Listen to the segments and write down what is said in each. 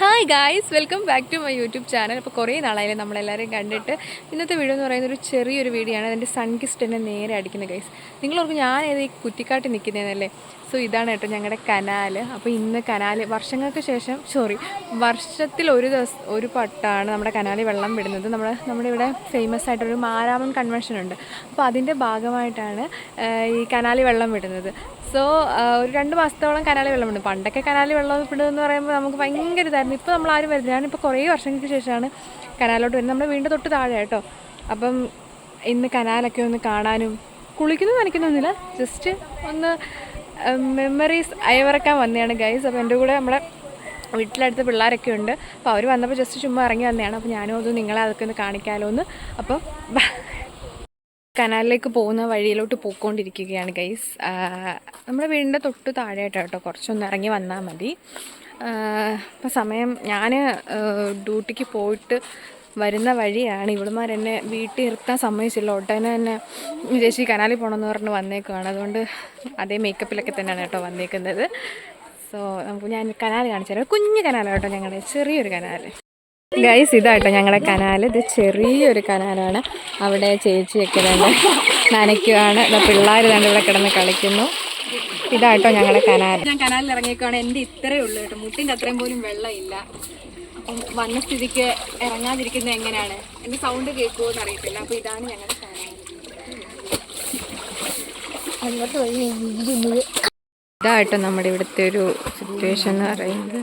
Hi guys, welcome back to my YouTube channel. അപ്പോൾ കുറേ നാളായാലും നമ്മളെല്ലാവരെയും കണ്ടിട്ട് ഇന്നത്തെ വീഡിയോ എന്ന് പറയുന്നത് ഒരു ചെറിയൊരു വീഡിയോ ആണ്. അതിൻ്റെ സൺകിസ്റ്റ് എന്നെ നേരെ അടിക്കുന്നത് ഗൈസ്. നിങ്ങളോർക്കും ഞാൻ ഏത് ഈ കുറ്റിക്കാട്ടിൽ നിൽക്കുന്നതെന്നല്ലേ. സോ ഇതാണ് കേട്ടോ ഞങ്ങളുടെ കനാൽ. അപ്പോൾ ഇന്ന് കനാൽ വർഷങ്ങൾക്ക് ശേഷം വർഷത്തിൽ ഒരു പട്ടാണ് നമ്മുടെ കനാലിൽ വെള്ളം വിടുന്നത്. നമ്മുടെ ഇവിടെ ഫേമസ് ആയിട്ടൊരു മാരാമൺ കൺവെൻഷൻ ഉണ്ട്. അപ്പോൾ അതിൻ്റെ ഭാഗമായിട്ടാണ് ഈ കനാലിൽ വെള്ളം വിടുന്നത്. സോ ഒരു 2 മാസത്തോളം കനാലിൽ വെള്ളം വിടും. പണ്ടൊക്കെ കനാലിൽ വെള്ളം വിടുമെന്ന് പറയുമ്പോൾ നമുക്ക് ഭയങ്കര ഇതായിരുന്നു. ഇപ്പോൾ നമ്മളാരും വരുന്നില്ല. ഞാനിപ്പോൾ കുറേ വർഷങ്ങൾക്ക് ശേഷമാണ് കനാലിലോട്ട് വരുന്നത്. നമ്മുടെ വീടിൻ്റെ തൊട്ട് താഴെ കേട്ടോ. അപ്പം ഇന്ന് കനാലൊക്കെ ഒന്ന് കാണാനും കുളിക്കുന്നു നനയ്ക്കുന്നൊന്നുമില്ല, ജസ്റ്റ് ഒന്ന് മെമ്മറീസ് അയവിറക്കാൻ വന്നതാണ് ഗൈസ്. അപ്പോൾ എൻ്റെ കൂടെ നമ്മുടെ വീട്ടിലടുത്ത പിള്ളേരൊക്കെ ഉണ്ട്. അപ്പോൾ അവർ വന്നപ്പോൾ ജസ്റ്റ് ചുമ്മാ ഇറങ്ങി വന്നതാണ്. അപ്പോൾ ഞാനും അത് നിങ്ങളെ അതൊക്കെ ഒന്ന് കാണിക്കാമല്ലോ എന്ന്. അപ്പോൾ കനാലിലേക്ക് പോകുന്ന വഴിയിലോട്ട് പോയിക്കൊണ്ടിരിക്കുകയാണ് ഗൈസ്. നമ്മുടെ വീടിൻ്റെ തൊട്ട് താഴെയായിട്ടോ കേട്ടോ, കുറച്ചൊന്ന് ഇറങ്ങി വന്നാൽ മതി. അപ്പോൾ സമയം ഞാൻ ഡ്യൂട്ടിക്ക് പോയിട്ട് വരുന്ന വഴിയാണ്. ഇവിടുമാരെന്നെ വീട്ടിൽ നിർത്താൻ സമ്മതിച്ചില്ല. ഉടനെ തന്നെ ചേച്ചി കനാലിൽ പോകണമെന്ന് പറഞ്ഞ് വന്നേക്കുവാണ്. അതുകൊണ്ട് അതേ മേക്കപ്പിലൊക്കെ തന്നെയാണ് കേട്ടോ വന്നേക്കുന്നത്. സോ ഞാൻ കനാൽ കാണിച്ചു തരാം. കുഞ്ഞു കനാലാണ് കേട്ടോ, ഞങ്ങളുടെ ചെറിയൊരു കനാൽ. ഗൈസ് ഇതാട്ടോ ഞങ്ങളുടെ കനാൽ. ഇത് ചെറിയൊരു കനാലാണ്. അവിടെ ചേച്ചിയൊക്കെ തന്നെ നനയ്ക്കുകയാണ്. പിള്ളേർ തന്നെ ഇവിടെ കിടന്ന് കളിക്കുന്നു. ഇതാട്ടോ ഞങ്ങളുടെ കനാൽ. ഞാൻ കനാലിൽ ഇറങ്ങിയേക്കുവാണ്. എൻ്റെ ഇത്രയേ ഉള്ളൂ കേട്ടോ, മുട്ടിൻ്റെ അത്രയും പോലും വെള്ളമില്ല. അപ്പം വന്ന സ്ഥിതിക്ക് ഇറങ്ങാതിരിക്കുന്നത് എങ്ങനെയാണ്? എൻ്റെ സൗണ്ട് കേൾക്കുമോ എന്ന് അറിയത്തില്ല. അപ്പോൾ ഇതാണ് ഞങ്ങളുടെ കനാൽ. ഇതാട്ടോ നമ്മുടെ ഇവിടുത്തെ ഒരു സിറ്റുവേഷൻ എന്ന് പറയുന്നത്.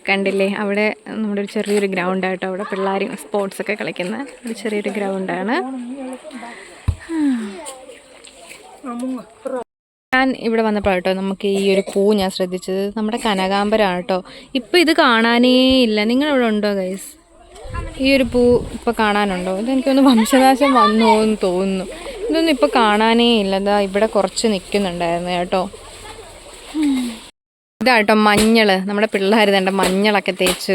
കണ്ടില്ലേ, അവിടെ നമ്മുടെ ഒരു ചെറിയൊരു ഗ്രൗണ്ടായിട്ടോ. അവിടെ പിള്ളേർ സ്പോർട്സൊക്കെ കളിക്കുന്ന ഒരു ചെറിയൊരു ഗ്രൗണ്ടാണ്. ഞാൻ ഇവിടെ വന്നപ്പോൾ കേട്ടോ നമുക്ക് ഈ ഒരു പൂ ഞാൻ ശ്രദ്ധിച്ചത്. നമ്മുടെ കനകാംബരമാണ് കേട്ടോ. ഇപ്പം ഇത് കാണാനേ ഇല്ല. നിങ്ങളിവിടെ ഉണ്ടോ ഗൈസ്? ഈ ഒരു പൂ ഇപ്പോൾ കാണാനുണ്ടോ? ഇതെനിക്കൊന്ന് വംശനാശം വന്നോ എന്ന് തോന്നുന്നു. ഇതൊന്നും ഇപ്പോൾ കാണാനേ ഇല്ല. ഇതാ ഇവിടെ കുറച്ച് നിൽക്കുന്നുണ്ടായിരുന്നു കേട്ടോ. ഇതാട്ടോ മഞ്ഞൾ. നമ്മുടെ പിള്ളേർ തന്നെ മഞ്ഞളൊക്കെ തേച്ച്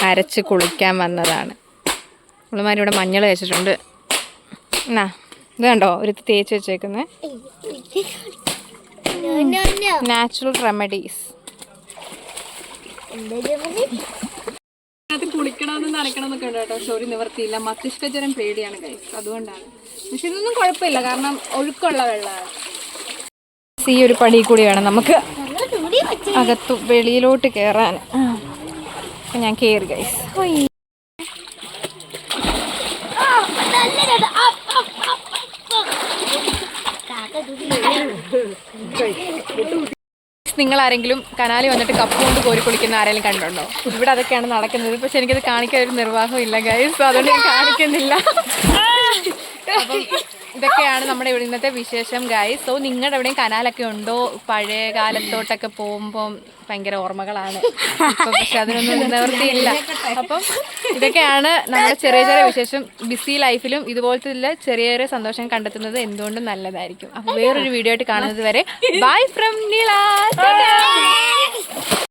അരച്ച് കുളിക്കാൻ വന്നതാണ്. പിള്ളമാരിവിടെ മഞ്ഞൾ തേച്ചിട്ടുണ്ട്. എന്നാ ഇത് കണ്ടോ, ഒരു തേച്ച് വെച്ചേക്കുന്നത് നാച്ചുറൽ റെമഡീസ്. അത് കുളിക്കണമെന്ന് നനയ്ക്കണമെന്നൊക്കെ ഉണ്ട് കേട്ടോ. പക്ഷെ ഒരു നിവർത്തിയില്ല. മസ്തിഷ്കജ്വരം പേടിയാണ് ഗൈസ്, അതുകൊണ്ടാണ്. പക്ഷെ ഇതൊന്നും കുഴപ്പമില്ല, കാരണം ഒഴുക്കുള്ള വെള്ളമാണ്. ഈ ഒരു പടി കൂടി വേണം നമുക്ക് അകത്തു വെളിയിലോട്ട് കയറാൻ. അപ്പം ഞാൻ കയറി ഗൈസ്. നിങ്ങളാരെങ്കിലും കനാലി വന്നിട്ട് കപ്പ് കൊണ്ട് കോരി കുളിക്കുന്ന ആരെങ്കിലും കണ്ടുണ്ടോ? ഇവിടെ അതൊക്കെയാണ് നടക്കുന്നത്. പക്ഷെ എനിക്കത് കാണിക്കാൻ ഒരു നിർവാഹം ഇല്ല ഗൈസ്, അതുകൊണ്ട് ഞാൻ കാണിക്കുന്നില്ല. അപ്പം ഇതൊക്കെയാണ് നമ്മുടെ ഇവിടെ ഇന്നത്തെ വിശേഷം ഗൈസ്. സോ നിങ്ങളുടെ എവിടെയും കനാലൊക്കെ ഉണ്ടോ? പഴയ കാലത്തോട്ടൊക്കെ പോകുമ്പം ഭയങ്കര ഓർമ്മകളാണ്. പക്ഷെ അതിനൊന്നും നിവർത്തിയില്ല. അപ്പം ഇതൊക്കെയാണ് നമ്മുടെ ചെറിയ ചെറിയ വിശേഷം. ബിസി ലൈഫിലും ഇതുപോലത്തെ ചെറിയ ചെറിയ സന്തോഷം കണ്ടെത്തുന്നത് എന്തുകൊണ്ടും നല്ലതായിരിക്കും. അപ്പോൾ വേറൊരു വീഡിയോ ആയിട്ട് കാണുന്നത് വരെ ബൈ ഫ്രം നീല.